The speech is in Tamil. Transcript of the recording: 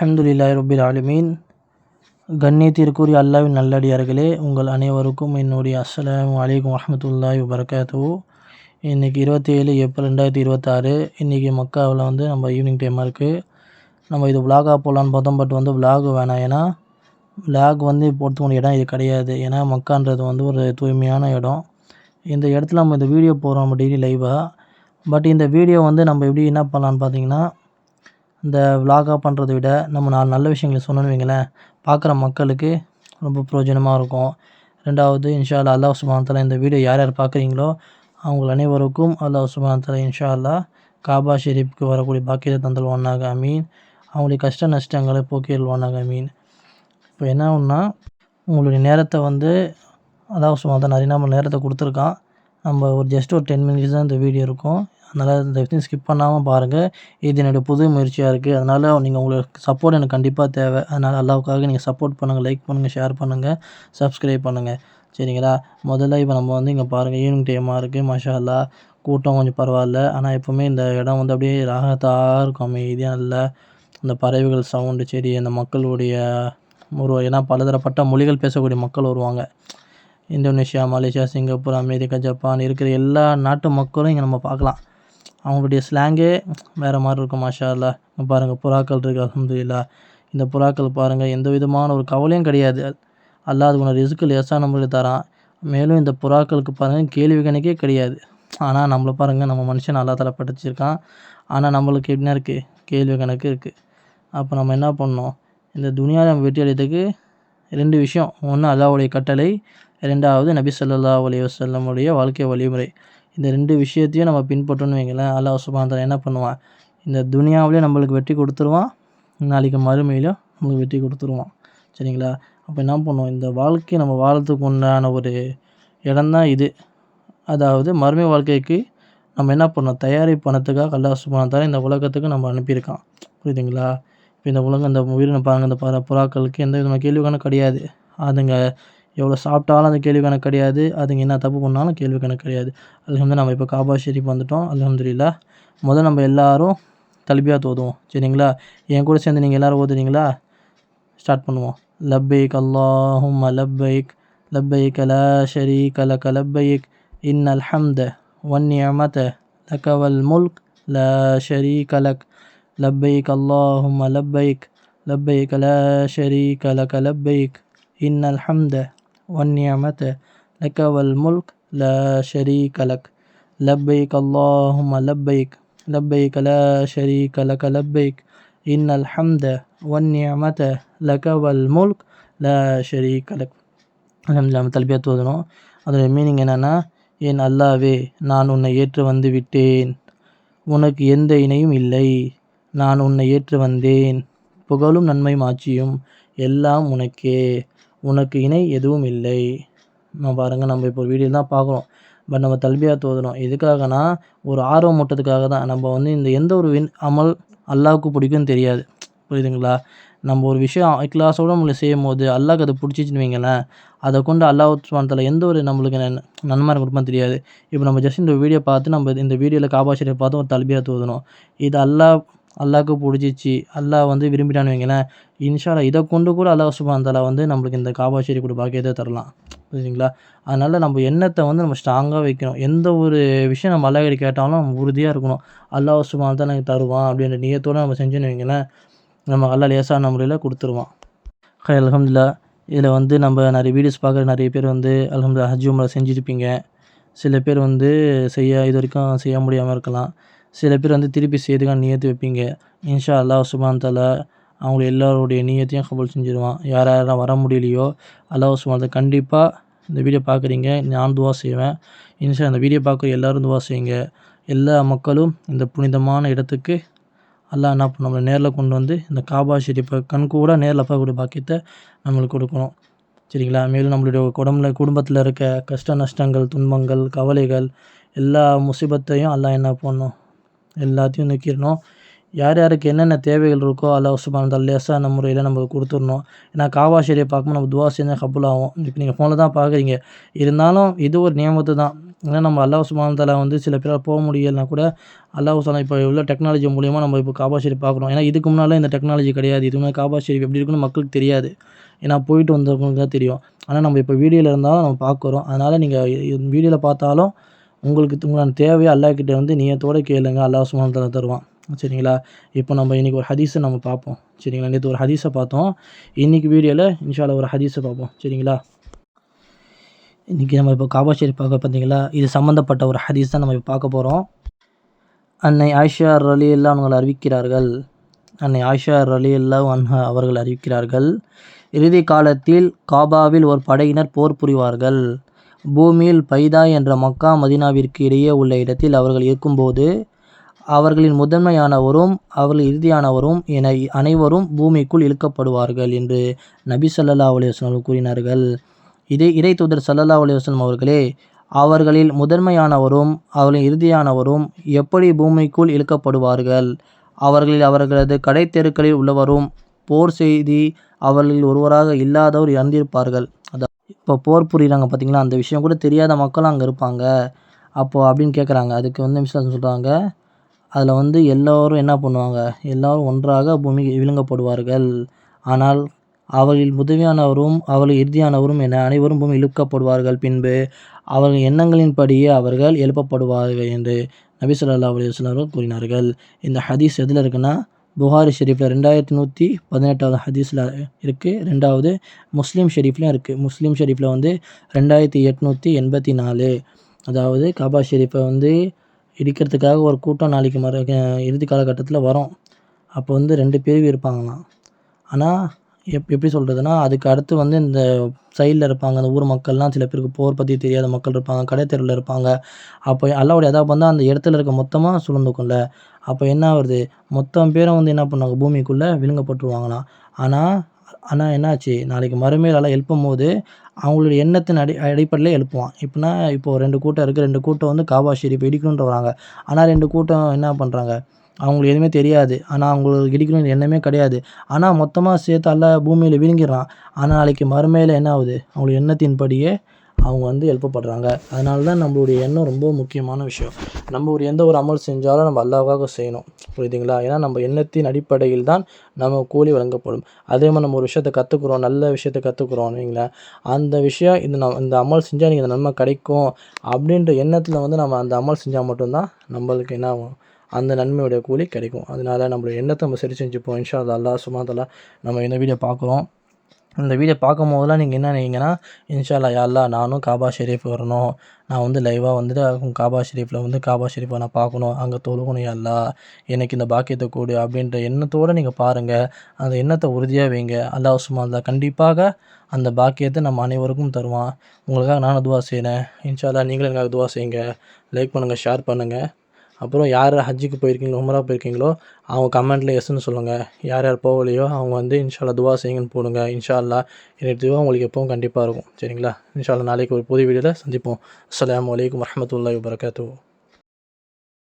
அல்ஹம்துலில்லாஹி ரப்பில் ஆலமீன். கண்ணியத்திற்குரிய அல்லாஹ்வின் நல்லடியார்களே, உங்கள் அனைவருக்கும் என்னுடைய அஸ்ஸலாமு அலைக்கும் வரஹ்மத்துல்லாஹி வபரகாத்துஹு. இன்றைக்கி 27 ஏப்ரல் 2026. இன்றைக்கி மக்காவில் நம்ம ஈவினிங் டைமாக இருக்குது. நம்ம இது விலாகாக போடலான்னு பார்த்தோம். பட் விலாக் வேணாம். ஏன்னா விலாக் போகிறதுக்கு இடம் இது கிடையாது. ஏன்னா மக்கான்றது ஒரு தூய்மையான இடம். இந்த இடத்துல நம்ம இந்த வீடியோ போடுறோம் நம்ம டெய்லி லைவாக. பட் இந்த வீடியோ நம்ம எப்படி என்ன பண்ணலான்னு பார்த்தீங்கன்னா, இந்த விலாகாக பண்ணுறத விட நம்ம 4 நல்ல விஷயங்களை சொன்னோன்னு வைங்களேன், பார்க்குற மக்களுக்கு ரொம்ப பிரயோஜனமாக இருக்கும். ரெண்டாவது இன்ஷா அல்லாஹ் அல்லாஹ் சுப்ஹானஹு வ தஆலா இந்த வீடியோ யார் யார் பார்க்குறீங்களோ அவங்க அனைவருக்கும் அல்லாஹ் சுப்ஹானஹு வ தஆலா இன்ஷா அல்லாஹ் காபா ஷெரீஃப்க்கு வரக்கூடிய பாக்கியத்தை தந்தல்வானாக அமீன். அவங்களுடைய கஷ்ட நஷ்டங்களை போக்கிடுவானாக அமீன். இப்போ என்ன ஒன்றா, உங்களுடைய நேரத்தை அல்லாஹ் சுப்ஹானஹு வ தஆலா நிறைய நம்ம நேரத்தை கொடுத்துருக்கான். நம்ம ஜஸ்ட் ஒரு 10 மினிட்ஸ் தான் இந்த வீடியோ இருக்கும். அதனால் இந்த விஷயம் ஸ்கிப் பண்ணாமல் பாருங்கள். இது என்னுடைய புது முயற்சியாக இருக்குது. அதனால் உங்களுக்கு சப்போர்ட் எனக்கு கண்டிப்பாக தேவை. அதனால் அல்லாஹ்வுக்காக நீங்கள் சப்போர்ட் பண்ணுங்கள், லைக் பண்ணுங்கள், ஷேர் பண்ணுங்கள், சப்ஸ்கிரைப் பண்ணுங்கள். சரிங்களா? முதல்ல இப்போ நம்ம இங்கே பாருங்கள், ஈவினிங் டைமாக இருக்குது. மாஷா அல்லாஹ் கூட்டம் கொஞ்சம் பரவாயில்ல. ஆனால் எப்போவுமே இந்த இடம் அப்படியே ராகத்தாக இருக்கும், அமைதியாக. நல்லா இந்த பறவைகள் சவுண்டு, சரி, அந்த மக்களுடைய ஏன்னா பலதரப்பட்ட மொழிகள் பேசக்கூடிய மக்கள் வருவாங்க. Indonesia, Malaysia, Singapore, America, Japan இருக்கிற எல்லா நாட்டு மக்களும் இங்கே நம்ம பார்க்கலாம். அவங்களுடைய ஸ்லாங்கே வேறு மாதிரி இருக்கும். மாஷா அல்லாஹ். பாருங்கள், புறாக்கள் இருக்குது. அல்ஹம்துலில்லாஹ். இந்த புறாக்கள் பாருங்கள், எந்த விதமான ஒரு கவலையும் கிடையாது. அல்லாஹ் அதுக்கு ரிஸ்க் லேசாக நம்மளுக்கு தரான். மேலும் இந்த புறாக்களுக்கு பாருங்கள், கேள்வி கணக்கே கிடையாது. ஆனால் நம்மளை பாருங்கள், நம்ம மனுஷன் அல்லாஹ் தஆலா படைச்சிருக்கான். ஆனால் நம்மளுக்கு என்ன இருக்குது? கேள்வி கணக்கு இருக்குது. அப்போ நம்ம என்ன பண்ணணும்? இந்த துனியாவில் நம்ம வெற்றி அடைகிறதுக்கு 2 விஷயம். ஒன்று அல்லாஹ்வுடைய கட்டளை, 2வது நபி ஸல்லல்லாஹு அலைஹி வஸல்லம் உடைய வாழ்க்கை வழிமுறை. இந்த 2 விஷயத்தையும் நம்ம பின்பற்றணும்னு வைங்களேன், அல்லாஹ் சுப்ஹானஹு வ தஆலா என்ன பண்ணுவான்? இந்த துனியாவிலே நம்மளுக்கு வெற்றி கொடுத்துருவான். நாளைக்கு மறுமையிலும் நம்மளுக்கு வெற்றி கொடுத்துருவான். சரிங்களா? அப்போ என்ன பண்ணுவோம்? இந்த வாழ்க்கையை நம்ம வாழறதுக்கு உண்டான ஒரு இடம் தான் இது. அதாவது மறுமை வாழ்க்கைக்கு நம்ம என்ன பண்ணணும்? தயாரிப்பு பண்ணத்துக்காக அல்லாஹ் சுப்ஹானஹு வ தஆலா இந்த உலகத்துக்கு நம்ம அனுப்பியிருக்கான். புரியுதுங்களா? இப்போ இந்த உலகம், இந்த உயிரினை பாருங்கள், இந்த புறாக்களுக்கு எந்த விதமான கேள்வி கணக்கு கிடையாது. அதுங்க எவ்வளோ சாப்பிட்டாலும் அந்த கேள்வி கணக்கு கிடையாது. அதுங்க என்ன தப்பு பண்ணாலும் கேள்வி கணக்கு கிடையாது. அல்ஹம்துலில்லாஹ். நம்ம இப்போ காபா ஷெரீஃப் வந்துட்டோம். அல்ஹம்துலில்லாஹ். முதல்ல நம்ம எல்லாரும் தல்பியாத் ஓதுவோம். சரிங்களா? என் கூட சேர்ந்து நீங்கள் எல்லோரும் ஓதுறீங்களா? ஸ்டார்ட் பண்ணுவோம். லப்பைக் அல்லாஹும்ம லப்பைக், லப்பைக் லா ஷரீக லக லப்பைக், இன்னல் ஹம்த வன்னிஅமத லக வல் முல்க் லா ஷரீக லக், லப்பைக் அல்லாஹும்ம லப்பைக், லப்பைக் லா ஷரீக லக லப்பைக், இன்னல் ஹம்த வன்னிஅமத லக வல் முல்க் லா ஷரீக லக், லப்பைக் அல்லாஹும்ம லப்பைக், லப்பைக் லா ஷரீக லக லப்பைக், இன்னல் ஹம்த வன்னிஅமத லக வல் முல்க் லா ஷரீக லக். அல்ஹம்துலில்லாஹ். நம்ம தல்பியாத் ஓதணும். அதோட மீனிங் என்னென்னா, என் அல்லாவே, நான் உன்னை ஏற்று வந்து விட்டேன். உனக்கு எந்த இணையும் இல்லை. நான் உன்னை ஏற்று வந்தேன். புகழும் நன்மையும் ஆட்சியும் எல்லாம் உனக்கே. உனக்கு இணை எதுவும் இல்லை. நம்ம பாருங்கள், நம்ம இப்போ வீடியோ தான் பார்க்குறோம். பட் நம்ம தல்பியாத் ஓதுறோம். எதுக்காகனா, ஒரு ஆர்வம் மூட்டத்துக்காக தான். நம்ம இந்த எந்த ஒரு அமல் அல்லாஹ்வுக்கு பிடிக்கும்னு தெரியாது. புரியுதுங்களா? நம்ம ஒரு விஷயம் இக்லாஸோடு நம்மளை செய்யும்போது அல்லாஹ்க்கு அது பிடிச்சிச்சின்னு வைங்களேன், அதை கொண்டு அல்லாஹ் சுப்ஹானஹு வ தஆலா எந்த ஒரு நம்மளுக்கு நன்மை கொடுப்பான்னு தெரியாது. இப்போ நம்ம ஜஸ்ட் இந்த வீடியோ பார்த்து நம்ம இந்த வீடியோவில் காபா ஷெரீஃப் பார்த்து ஒரு தல்பியாத் ஓதணும். இது அல்லாஹ்க்கு பிடிச்சிச்சு, அல்லாஹ் விரும்பிட்டான்னு வைங்களேன், இன்ஷா அல்லாஹ் இதை கொண்டு கூட அல்லாஹ் சுப்ஹானஹு வ தஆலா நம்மளுக்கு இந்த காபா ஷெரீஃப் கூட பாக்கியத்தை தரலாம். புரியுதுங்களா? அதனால் நம்ம எண்ணத்தை நம்ம ஸ்ட்ராங்காக வைக்கணும். எந்த ஒரு விஷயம் நம்ம அல்லாஹ்கிட்ட கேட்டாலும் நம்ம உறுதியாக இருக்கணும். அல்லாஹ் சுப்ஹானஹு வ தஆலா எனக்கு தருவான் அப்படின்ற நியத்தோடு நம்ம செஞ்சோன்னு வைங்களேன், நம்ம அல்லாஹ் லேசான முறையில் கொடுத்துருவான். அல்ஹம்துலில்லாஹ். இதில் நம்ம நிறைய வீடியோஸ் பார்க்குற நிறைய பேர் அல்ஹம்துலில்லாஹ் ஹஜ் உம்ரா செஞ்சுருப்பீங்க. சில பேர் இது வரைக்கும் செய்ய முடியாமல் இருக்கலாம். சில பேர் திருப்பி செய்யறதுக்கான நியத்து வைப்பீங்க. இன்ஷா அல்லாஹ் சுப்ஹானஹு வ தஆலா அவங்க எல்லாருடைய நியத்தையும் கபூல் செஞ்சுருவான். யார் யாரெல்லாம் வர முடியலையோ அல்லாஹ் சுப்ஹானஹு வ தஆலா கண்டிப்பாக இந்த வீடியோ பார்க்குறீங்க, நான் துவா செய்வேன். இன்ஷா இந்த வீடியோ பார்க்குற எல்லோரும் துவா செய்யுங்க. எல்லா மக்களும் இந்த புனிதமான இடத்துக்கு அல்லாஹ் என்ன பண்ண நம்மளை நேரில் கொண்டு இந்த காபா ஷெரீஃபை கண்கூட நேரில் பார்க்கக்கூடிய பாக்கியத்தை நம்மளுக்கு கொடுக்கணும். சரிங்களா? மேலும் நம்மளுடைய குடும்பத்தில் இருக்க கஷ்ட நஷ்டங்கள், துன்பங்கள், கவலைகள், எல்லா முசீபத்தையும் அல்லாஹ் என்ன பண்ணணும்? எல்லாத்தையும் நீக்கிடணும். யார் யாருக்கு என்னென்ன தேவைகள் இருக்கோ அல்லாஹ் சுப்ஹானஹு வ தஆலா லேசான முறையில் நம்மளுக்கு கொடுத்துடணும். ஏன்னா காபா ஷெரீஃப் பார்க்கும்போது நம்ம துவா செஞ்சால் கபூல் ஆகும். இப்போ நீங்கள் ஃபோனில் தான் பார்க்குறீங்க. இருந்தாலும் இது ஒரு நியமத்து தான். ஏன்னா நம்ம அல்லாஹ் சுப்ஹானஹு வ தஆலா வந்து சில பேரால் போக முடியலனா கூட அல்லாஹ் சுப்ஹானஹு இப்போ உள்ள டெக்னாலஜி மூலியமா நம்ம இப்போ காபா ஷெரீஃப் பார்க்குறோம். ஏன்னா இதுக்கு முன்னால இந்த டெக்னாலஜி கிடையாது. இதுக்கு முன்னாடி காபா ஷெரீஃப் எப்படி இருக்குன்னு மக்களுக்கு தெரியாது. ஏன்னா போயிட்டு வந்தவங்களுக்கு தான் தெரியும். ஆனா நம்ம இப்போ வீடியோல இருந்தாலும் நம்ம பார்க்குறோம். அதனால நீங்க வீடியோல பார்த்தாலும் உங்களுக்கு உங்களான தேவைய அல்லாஹ் கிட்ட வந்து நியத்தோட கேளுங்க. அல்லாஹ் சுப்ஹானஹு வ தஆலா தருவான். சரிங்களா? இப்போ நம்ம இன்னைக்கு ஒரு ஹதீஸ நம்ம பார்ப்போம். சரிங்களா? நேத்து ஒரு ஹதீஸ பார்த்தோம். இன்னைக்கு வீடியோல இன்ஷா அல்லாஹ் ஒரு ஹதீஸ பார்ப்போம். சரிங்களா? இன்றைக்கி நம்ம இப்போ காபா ஷெரீஃப் பார்த்தீங்களா, இது சம்மந்தப்பட்ட ஒரு ஹதீஸ் தான் நம்ம இப்போ பார்க்க போகிறோம். அன்னை ஆயிஷா ரலியல்லாஹு அவர்கள் அறிவிக்கிறார்கள். அன்னை ஆயிஷா ரலியல்லாஹு அன்ஹா அவர்கள் அறிவிக்கிறார்கள், இறுதி காலத்தில் காபாவில் ஒரு படையினர் போர் புரிவார்கள். பூமியில் பைதா என்ற மக்கா மதீனாவிற்கு இடையே உள்ள இடத்தில் அவர்கள் இருக்கும்போது அவர்களின் முதன்மையானவரும் அவர்கள் இறுதியானவரும் என அனைவரும் பூமிக்குள் இழுக்கப்படுவார்கள் என்று நபி ஸல்லல்லாஹு அலைஹி வஸல்லம் கூறினார்கள். இதே இறைத்தூதர் ஸல்லல்லாஹு அலைஹி வஸல்லம் அவர்களே, அவர்களில் முதன்மையானவரும் அவர்களின் இறுதியானவரும் எப்படி பூமிக்குள் இழுக்கப்படுவார்கள்? அவர்களில் அவர்களது கடைத்தெருக்களில் உள்ளவரும் போர் செய்தி அவர்களில் ஒருவராக இல்லாதவர் இறந்திருப்பார்கள். இப்போ போர் புரிகிறாங்க பார்த்தீங்களா, அந்த விஷயம் கூட தெரியாத மக்களும் அங்கே இருப்பாங்க. அப்போது அப்படின்னு கேட்குறாங்க. அதுக்கு வந்து நபி ஸல்லல்லாஹு சொல்கிறாங்க, அதில் வந்து எல்லோரும் என்ன பண்ணுவாங்க, எல்லோரும் ஒன்றாக பூமிக்கு விழுங்கப்படுவார்கள். ஆனால் அவர்களில் முதன்மையானவரும் அவர்கள் இறுதியானவரும் என அனைவரும் பூமி இழுக்கப்படுவார்கள். பின்பு அவர்கள் எண்ணங்களின்படியே அவர்கள் எழுப்பப்படுவார்கள் என்று நபி ஸல்லல்லாஹு அலைஹி வஸல்லம் கூறினார்கள். இந்த ஹதீஸ் எதில் இருக்குன்னா, புகாரி ஷெரீஃபில் 2118வது ஹதீஸில் இருக்குது. 2வது முஸ்லீம் ஷெரீஃப்லையும் இருக்குது. முஸ்லீம் ஷெரீஃபில் வந்து 2884. அதாவது காபா ஷெரீஃபை வந்து இடிக்கிறதுக்காக ஒரு கூட்டம் நாளைக்கு இறுதி காலகட்டத்தில் வரும். அப்போ வந்து 2 பிரிவு இருப்பாங்களாம். ஆனால் எப்படி சொல்கிறதுனா, அதுக்கு அடுத்து வந்து இந்த சைடில் இருப்பாங்க அந்த ஊர் மக்கள்லாம், சில பேருக்கு போர் பற்றி தெரியாத மக்கள் இருப்பாங்க, கடை தெருவில் இருப்பாங்க. அப்போ அல்லாஹ்வுடைய அதாப் வந்து அந்த இடத்துல இருக்க மொத்தமாக சூழ்ந்துக்கும்ல. அப்போ என்ன ஆகுது, மொத்தம் பேரும் வந்து என்ன பண்ணுவாங்க, பூமிக்குள்ளே விழுங்கப்பட்டுருவாங்களாம். ஆனால் என்னாச்சு, நாளைக்கு மறுமையில் அல்லாஹ் எழுப்பும்போது அவங்களுடைய எண்ணத்தின் அடிப்படையில் எழுப்புவான். இப்போது 2 கூட்டம் இருக்குது. 2 கூட்டம் வந்து காபா ஷெரீஃப் இடிக்கணுன்ட்டு வராங்க. ஆனால் 2 கூட்டம் என்ன பண்ணுறாங்க, அவங்களுக்கு எதுவுமே தெரியாது. ஆனால் அவங்களுக்கு இடிக்கணும்னு எண்ணமே கிடையாது. ஆனால் மொத்தமாக சேர்த்து அல்லாஹ் பூமியில் விழுங்கிடுறான். ஆனால் நாளைக்கு மறுமையில் என்ன ஆகுது, அவங்களுடைய எண்ணத்தின்படியே அவங்க வந்து எழுப்பப்படுறாங்க. அதனால தான் நம்மளுடைய எண்ணம் ரொம்ப முக்கியமான விஷயம். நம்ம எந்த ஒரு அமல் செஞ்சாலும் நம்ம அல்லாஹ்வுக்காக செய்யணும். புரியுதுங்களா? ஏன்னா நம்ம எண்ணத்தின் அடிப்படையில் தான் நம்ம கூலி வழங்கப்படும். அதே மாதிரி நம்ம ஒரு விஷயத்த கற்றுக்குறோம், நல்ல விஷயத்த கற்றுக்குறோம் வைங்களேன், அந்த விஷயம் இந்த அமல் செஞ்சால் நீங்கள் இந்த நன்மை கிடைக்கும் அப்படின்ற எண்ணத்தில் வந்து நம்ம அந்த அமல் செஞ்சால் மட்டும்தான் நம்மளுக்கு என்ன ஆகும், அந்த நன்மையுடைய கூலி கிடைக்கும். அதனால நம்மளுடைய எண்ணத்தை நம்ம சரி செஞ்சுப்போம். இன்ஷா அல்லாஹ் சுப்ஹானஹு வ தஆலா நம்ம இந்த வீடியோ பார்க்குறோம். இந்த வீடியோ பார்க்கும்போதெல்லாம் நீங்கள் என்ன நினைங்கன்னா, இன்ஷா அல்லாஹ் யா அல்லாஹ் நானும் காபா ஷெரீஃப் வரணும், நான் வந்து லைவாக வந்துட்டு காபா ஷெரீஃபில் வந்து காபா ஷெரீஃபை நான் பார்க்கணும், அங்கே தொழுகணும் யா அல்லாஹ், எனக்கு இந்த பாக்கியத்தை கொடு அப்படின்ற எண்ணத்தோடு நீங்கள் பாருங்கள். அந்த எண்ணத்தை உறுதியாக வைங்க. அல்லாஹ் சுப்ஹானஹு வ தஆலா கண்டிப்பாக அந்த பாக்கியத்தை நம்ம அனைவருக்கும் தருவான். உங்களுக்காக நானும் துவா செய்கிறேன். இன்ஷா அல்லாஹ் நீங்களும் எனக்காக துவா செய்யுங்க. லைக் பண்ணுங்கள், ஷேர் பண்ணுங்கள். அப்புறம் யார் ஹஜ்ஜுக்கு போயிருக்கீங்களோ, உம்ரா போயிருக்கீங்களோ அவங்க கமெண்ட்டில் எஸ்ன்னு சொல்லுங்கள். யார் யார் போகலையோ அவங்க வந்து இன்ஷா அல்லாஹ் துவா செய்யுங்கன்னு போடுங்க. இன்ஷா அல்லாஹ் என்னுடைய துவா உங்களுக்கு எப்பவும் கண்டிப்பாக இருக்கும். சரிங்களா? இன்ஷா அல்லாஹ் நாளைக்கு ஒரு புது வீடியோவில் சந்திப்போம். அஸ்ஸலாமு அலைக்கும் வரஹ்மத்துல்லாஹி வபரகாத்துஹு.